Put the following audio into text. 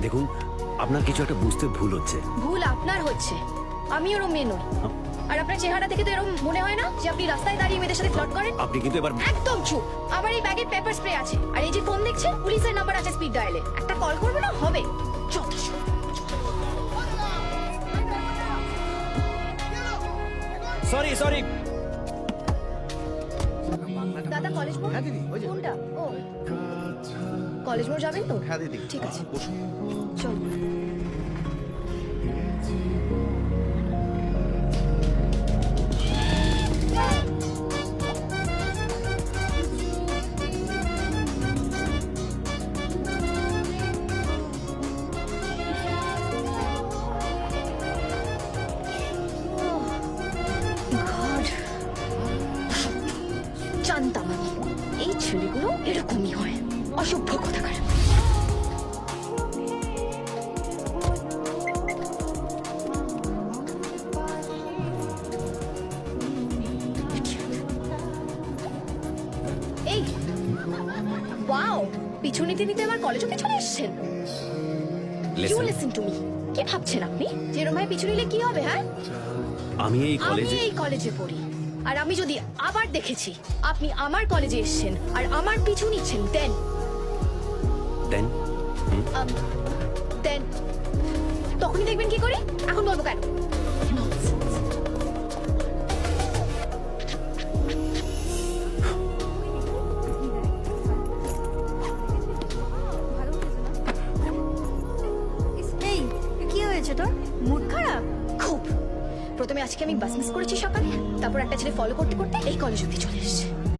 দেখুন, আপনার কিছু একটা বুঝতে ভুল হচ্ছে। ভুল আপনার হচ্ছে, আমি ওরম মেয়ে নই। আর আপনার চেহারা দেখে তো এরকম মনে হয় না যে আপনি রাস্তায় দাঁড়িয়ে মেয়েদের সাথে ফ্লার্ট করেন। আপনি কিন্তু এবার একদম চুপ। আমার এই ব্যাগে পেপার স্প্রে আছে, আর এই যে ফোন দেখছেন, পুলিশের নাম্বার আছে স্পিড ডায়ালে। একটা কল করবো না হবে? যত সব। সরি দাদা কলেজ মোড়? হ্যাঁ দিদি, ওই যে। কোনটা? ও কলেজ মোড় যাবেন তো? হ্যাঁ দিদি। ঠিক আছে, বসুন। চল। জানতাম আমি এই ছেলেগুলো এরকমই হয়, অসভ্য কোথাকার। এই ওয়াও, পিছু নিতে নিতে আমার কলেজ অব্দি চলে এসেছেন। You listen to me. কি ভাবছেন আপনি যেরকম ভাই পিছু নিলে কি হবে? হ্যাঁ, আমি এই আমি কলেজে এই কলেজে পড়ি, আর আমি যদি আবার দেখেছি আপনি আমার কলেজে এসেছেন আর আমার পিছু নিচ্ছেন, দেন দেন দেন তখনই দেখবেন কি করি। এখন বলবো কেন? এই কি হয়েছে তোর? মুড খারাপ? খুব। প্রথমে আজকে আমি বাস মিস করেছি সকালে, তারপর একটা ছেলে ফলো করতে করতে এই কলেজ অব্দি চলে এসেছে।